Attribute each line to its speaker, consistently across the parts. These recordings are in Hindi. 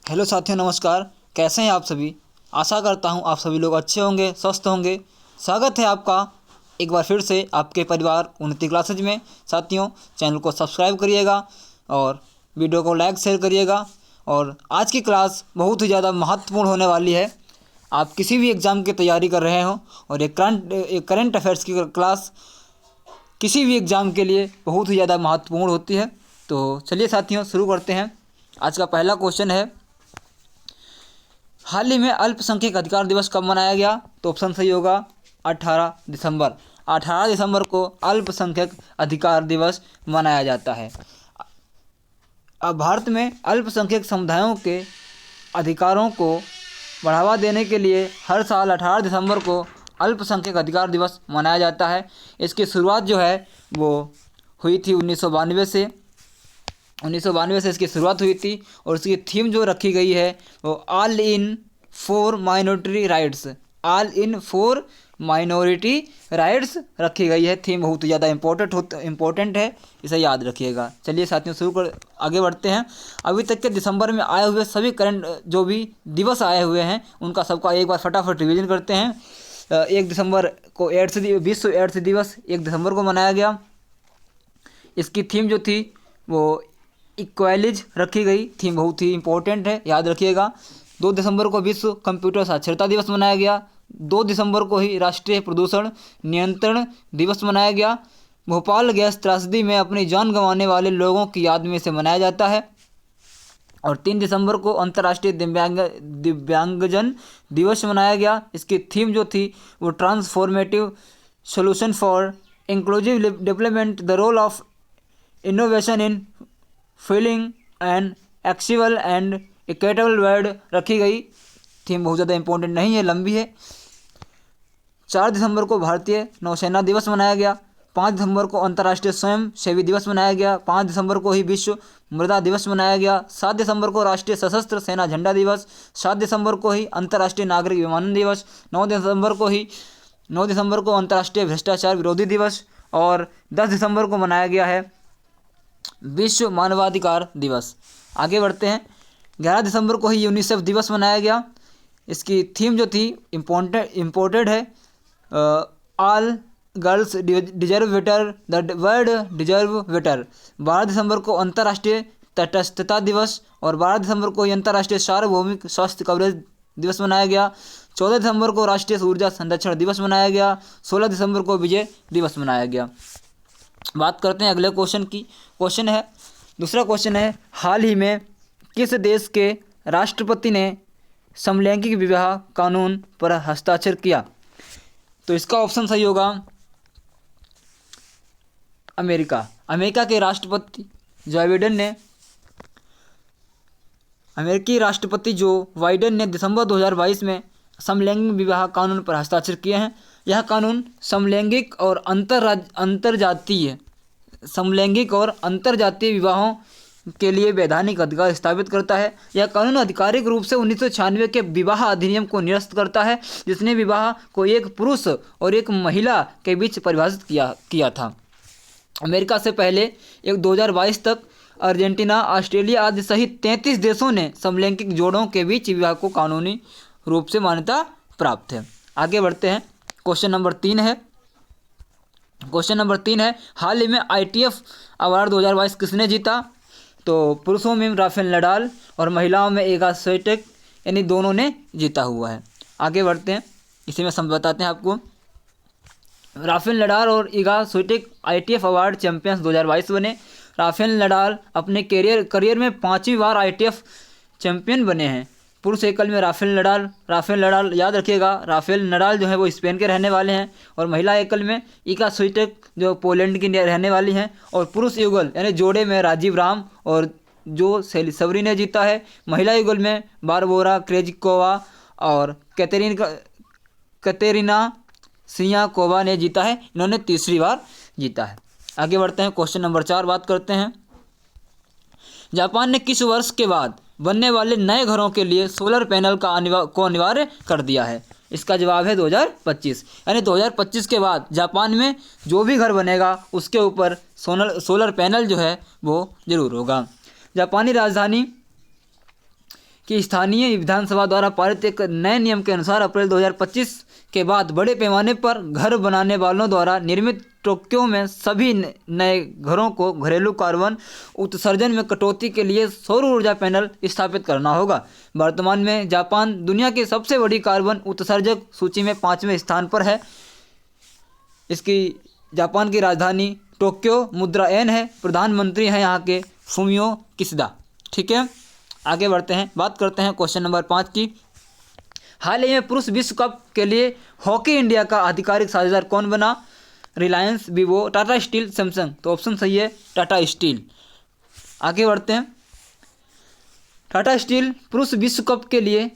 Speaker 1: हेलो साथियों, नमस्कार। कैसे हैं आप सभी। आशा करता हूं आप सभी लोग अच्छे होंगे, स्वस्थ होंगे। स्वागत है आपका एक बार फिर से आपके परिवार उन्नति क्लासेज में। साथियों, चैनल को सब्सक्राइब करिएगा और वीडियो को लाइक शेयर करिएगा। और आज की क्लास बहुत ही ज़्यादा महत्वपूर्ण होने वाली है। आप किसी भी एग्ज़ाम की तैयारी कर रहे हो और एक करंट अफेयर्स की क्लास किसी भी एग्ज़ाम के लिए बहुत ही ज़्यादा महत्वपूर्ण होती है। तो चलिए साथियों, शुरू करते हैं। आज का पहला क्वेश्चन है, हाल ही में अल्पसंख्यक अधिकार दिवस कब मनाया गया। तो ऑप्शन सही होगा 18 दिसंबर। 18 दिसंबर को अल्पसंख्यक अधिकार दिवस मनाया जाता है। अब भारत में अल्पसंख्यक समुदायों के अधिकारों को बढ़ावा देने के लिए हर साल 18 दिसंबर को अल्पसंख्यक अधिकार दिवस मनाया जाता है। इसकी शुरुआत जो है वो हुई थी 1992 से इसकी शुरुआत हुई थी। और इसकी थीम जो रखी गई है वो all in for minority rights. All in for minority rights रखी गई है। थीम बहुत ज़्यादा इम्पोर्टेंट है, इसे याद रखिएगा। चलिए साथियों, आगे बढ़ते हैं। अभी तक के दिसंबर में आए हुए सभी करंट जो भी दिवस आए हुए हैं उनका सबका एक बार फटाफट रिवीजन करते हैं। 1 दिसंबर को विश्व एड्स दिवस 1 दिसंबर को मनाया गया। इसकी थीम जो थी वो इक्वालिज रखी गई। थीम बहुत ही इंपॉर्टेंट है, याद रखिएगा। 2 दिसंबर को विश्व कंप्यूटर साक्षरता दिवस मनाया गया। 2 दिसंबर को ही राष्ट्रीय प्रदूषण नियंत्रण दिवस मनाया गया। भोपाल गैस त्रासदी में अपनी जान गंवाने वाले लोगों की याद में इसे मनाया जाता है। और 3 दिसंबर को अंतर्राष्ट्रीय दिव्यांगजन दिवस मनाया गया। इसकी थीम जो थी वो transformative solution for inclusive development, the role of innovation in feeling and accessible and equitable world रखी गई। थीम बहुत ज़्यादा इंपॉर्टेंट नहीं है, लंबी है। 4 दिसंबर को भारतीय नौसेना दिवस मनाया गया। 5 दिसंबर को अंतर्राष्ट्रीय स्वयं सेवी दिवस मनाया गया। 5 दिसंबर को ही विश्व मृदा दिवस मनाया गया। 7 दिसंबर को राष्ट्रीय सशस्त्र सेना झंडा दिवस। 7 दिसंबर को ही अंतर्राष्ट्रीय नागरिक विमानन दिवस। 9 दिसंबर को अंतर्राष्ट्रीय भ्रष्टाचार विरोधी दिवस। और 10 दिसंबर को मनाया गया है विश्व मानवाधिकार दिवस। आगे बढ़ते हैं। 11 दिसंबर को ही यूनिसेफ दिवस मनाया गया। इसकी थीम जो थी इम्पोर्टेड है, all girls deserve better, the world deserve better. 12 दिसंबर को अंतर्राष्ट्रीय तटस्थता दिवस। और 12 दिसंबर को ही अंतर्राष्ट्रीय सार्वभौमिक स्वास्थ्य कवरेज दिवस मनाया गया। 14 दिसंबर को राष्ट्रीय ऊर्जा संरक्षण दिवस मनाया गया। 16 दिसंबर को विजय दिवस मनाया गया। बात करते हैं अगले क्वेश्चन की। दूसरा क्वेश्चन है, हाल ही में किस देश के राष्ट्रपति ने समलैंगिक विवाह कानून पर हस्ताक्षर किया। तो इसका ऑप्शन सही होगा अमेरिका। अमेरिका के राष्ट्रपति जो बाइडेन ने दिसंबर 2022 में समलैंगिक विवाह कानून पर हस्ताक्षर किए हैं। यह कानून समलैंगिक और अंतरजातीय विवाहों के लिए वैधानिक अधिकार स्थापित करता है। यह कानून आधिकारिक रूप से 1996 के विवाह अधिनियम को निरस्त करता है, जिसने विवाह को एक पुरुष और एक महिला के बीच परिभाषित किया था। अमेरिका से पहले 2022 तक अर्जेंटीना, ऑस्ट्रेलिया आदि सहित 33 देशों ने समलैंगिक जोड़ों के बीच विवाह को कानूनी रूप से मान्यता प्राप्त है। आगे बढ़ते हैं। क्वेश्चन नंबर 3 है, हाल ही में ITF अवार्ड 2022 किसने जीता। तो पुरुषों में राफेल नडाल और महिलाओं में इगा स्विएटेक, यानी दोनों ने जीता हुआ है। आगे बढ़ते हैं, इसी में हम बताते हैं आपको। राफेल नडाल और Iga Swiatek ITF award champions 2022 बने। राफेल नडाल अपने करियर में 5वीं बार ITF चैंपियन बने हैं। पुरुष एकल में राफेल नडाल याद रखिएगा, राफेल नडाल जो है वो स्पेन के रहने वाले हैं। और महिला एकल में इगा स्विएटेक जो पोलैंड की रहने वाली हैं। और पुरुष युगल यानी जोड़े में राजीव राम और जो सेलिसवरी ने जीता है। महिला युगल में बारबोरा क्रेजिकोवा और कैतेरिना सियाकोवा ने जीता है। इन्होंने तीसरी बार जीता है। आगे बढ़ते हैं। क्वेश्चन नंबर 4 बात करते हैं। जापान ने किस वर्ष के बाद बनने वाले नए घरों के लिए सोलर पैनल को अनिवार्य कर दिया है। इसका जवाब है 2025। यानी 2025 के बाद जापान में जो भी घर बनेगा उसके ऊपर सोलर पैनल जो है वो ज़रूर होगा। जापानी राजधानी कि स्थानीय विधानसभा द्वारा पारित एक नए नियम के अनुसार अप्रैल 2025 के बाद बड़े पैमाने पर घर बनाने वालों द्वारा निर्मित टोक्यो में सभी नए घरों को घरेलू कार्बन उत्सर्जन में कटौती के लिए सौर ऊर्जा पैनल स्थापित करना होगा। वर्तमान में जापान दुनिया की सबसे बड़ी कार्बन उत्सर्जक सूची में 5वें स्थान पर है। इसकी जापान की राजधानी टोक्यो, मुद्रा येन है, प्रधानमंत्री हैं यहाँ के फुमियो किशिदा। ठीक है, आगे बढ़ते हैं, बात करते हैं क्वेश्चन नंबर 5 की। हाल ही में पुरुष विश्व कप के लिए हॉकी इंडिया का आधिकारिक साझेदार कौन बना? Reliance, Vivo, Tata steel, Samsung. तो ऑप्शन सही है टाटा स्टील। आगे बढ़ते हैं, टाटा स्टील पुरुष विश्व कप के लिए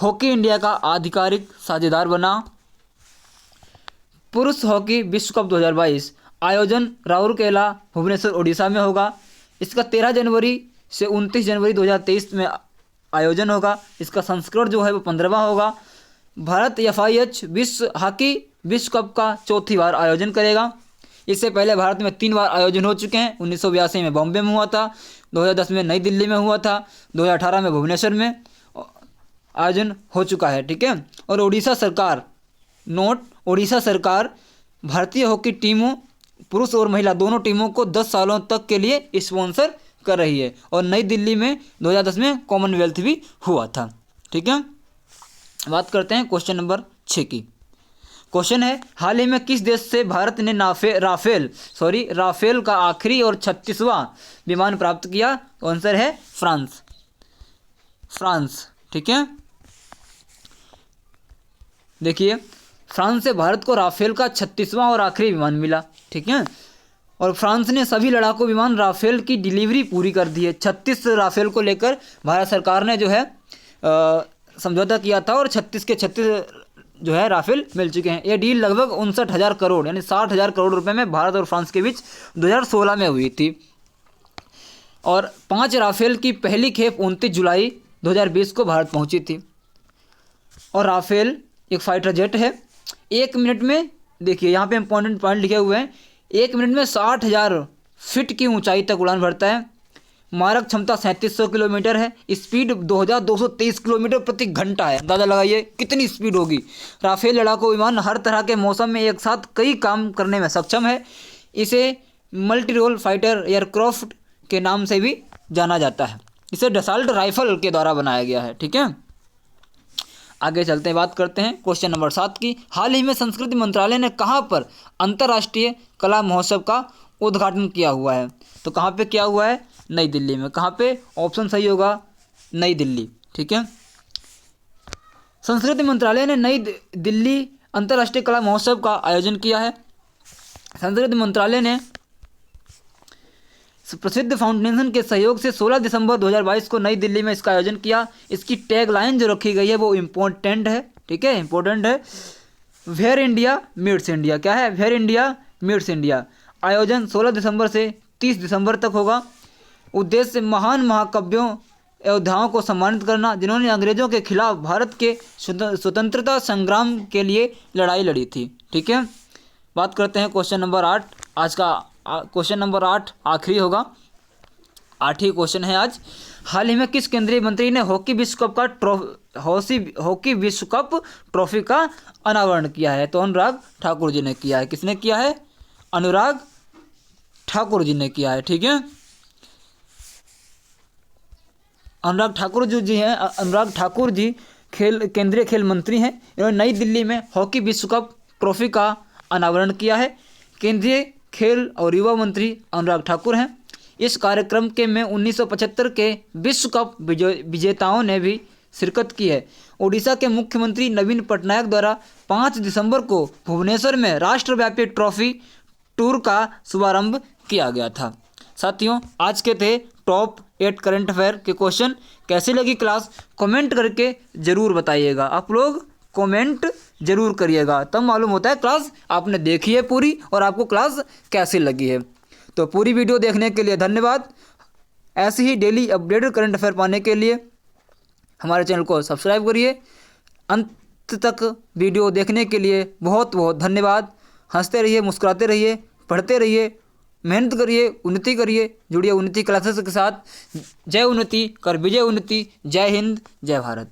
Speaker 1: हॉकी इंडिया का आधिकारिक साझेदार बना। पुरुष हॉकी विश्व कप 2022 आयोजन राउरकेला, भुवनेश्वर, ओडिशा में होगा। इसका 13 जनवरी से 29 जनवरी 2023 में आयोजन होगा। इसका संस्करण जो है वो 15वां होगा। भारत FIH विश्व हॉकी विश्व कप का चौथी बार आयोजन करेगा। इससे पहले भारत में 3 बार आयोजन हो चुके हैं। 1982 में बॉम्बे में हुआ था, 2010 में नई दिल्ली में हुआ था, 2018 में भुवनेश्वर में आयोजन हो चुका है। ठीक है, और ओडिशा सरकार, नोट, ओडिशा सरकार भारतीय हॉकी टीमों, पुरुष और महिला दोनों टीमों को 10 सालों तक के लिए स्पॉन्सर कर रही है। और नई दिल्ली में 2010 में कॉमनवेल्थ भी हुआ था। ठीक है, बात करते हैं क्वेश्चन नंबर 6 की। क्वेश्चन है, हाल ही में किस देश से भारत ने राफेल का आखिरी और 36वां विमान प्राप्त किया? तो आंसर है फ्रांस। ठीक है, देखिए फ्रांस से भारत को राफेल का 36वां और आखिरी विमान मिला। ठीक है, और फ्रांस ने सभी लड़ाकू विमान राफेल की डिलीवरी पूरी कर दी है। 36 राफेल को लेकर भारत सरकार ने जो है समझौता किया था और 36 के 36 जो है राफेल मिल चुके हैं। ये डील लगभग 59,000 करोड़ यानी 60,000 करोड़ रुपए में भारत और फ्रांस के बीच 2016 में हुई थी। और 5 राफेल की पहली खेप 29 जुलाई 2020 को भारत पहुंची थी। और राफेल एक फाइटर जेट है। 1 मिनट में, देखिए यहाँ पे इंपॉर्टेंट पॉइंट लिखे हुए हैं, 1 मिनट में 60,000 फीट की ऊंचाई तक उड़ान भरता है। मारक क्षमता 3700 किलोमीटर है। स्पीड 2223 किलोमीटर प्रति घंटा है। अंदाजा लगाइए कितनी स्पीड होगी। राफेल लड़ाकू विमान हर तरह के मौसम में एक साथ कई काम करने में सक्षम है। इसे मल्टी रोल फाइटर एयरक्राफ्ट के नाम से भी जाना जाता है। इसे डसाल्ट राइफल के द्वारा बनाया गया है। ठीक है, आगे चलते हैं, बात करते हैं क्वेश्चन नंबर 7 की। हाल ही में संस्कृति मंत्रालय ने कहाँ पर अंतर्राष्ट्रीय कला महोत्सव का उद्घाटन किया हुआ है? तो कहाँ पे किया हुआ है? नई दिल्ली में। कहाँ पे? ऑप्शन सही होगा नई दिल्ली। ठीक है, संस्कृति मंत्रालय ने नई दिल्ली अंतर्राष्ट्रीय कला महोत्सव का आयोजन किया है। संस्कृति मंत्रालय ने प्रसिद्ध फाउंडेशन के सहयोग से 16 दिसंबर 2022 को नई दिल्ली में इसका आयोजन किया। इसकी टैगलाइन जो रखी गई है वो इम्पोर्टेंट है। ठीक है, इम्पोर्टेंट है, वेयर इंडिया मीट्स इंडिया। क्या है? Where India meets India. आयोजन 16 दिसंबर से 30 दिसंबर तक होगा। उद्देश्य महान महाकाव्यों योद्धाओं को सम्मानित करना जिन्होंने अंग्रेजों के खिलाफ भारत के स्वतंत्रता संग्राम के लिए लड़ाई लड़ी थी। ठीक है, बात करते हैं क्वेश्चन नंबर 8। आज का क्वेश्चन नंबर 8 आखिरी होगा। 8ही क्वेश्चन है आज। हाल ही में किस केंद्रीय मंत्री ने हॉकी विश्व कप ट्रॉफी का अनावरण किया है? तो अनुराग ठाकुर जी ने किया है। किसने किया है? अनुराग ठाकुर जी ने किया है। ठीक है, अनुराग ठाकुर जी हैं। अनुराग ठाकुर जी केंद्रीय खेल मंत्री हैं। इन्होंने नई दिल्ली में हॉकी विश्व कप ट्रॉफी का अनावरण किया है। केंद्रीय खेल और युवा मंत्री अनुराग ठाकुर हैं। इस कार्यक्रम के में 1975 के विश्व कप विजेताओं ने भी शिरकत की है। ओडिशा के मुख्यमंत्री नवीन पटनायक द्वारा 5 दिसंबर को भुवनेश्वर में राष्ट्रव्यापी ट्रॉफी टूर का शुभारंभ किया गया था। साथियों, आज के थे टॉप 8 करंट अफेयर के क्वेश्चन। कैसी लगी क्लास कमेंट करके ज़रूर बताइएगा। आप लोग कमेंट जरूर करिएगा, तब मालूम होता है क्लास आपने देखी है पूरी और आपको क्लास कैसी लगी है। तो पूरी वीडियो देखने के लिए धन्यवाद। ऐसे ही डेली अपडेटेड करंट अफेयर पाने के लिए हमारे चैनल को सब्सक्राइब करिए। अंत तक वीडियो देखने के लिए बहुत बहुत धन्यवाद। हंसते रहिए, मुस्कुराते रहिए, पढ़ते रहिए मेहनत करिए, उन्नति करिए, जुड़िए उन्नति क्लासेस के साथ। जय उन्नति कर विजय उन्नति। जय हिंद, जय भारत।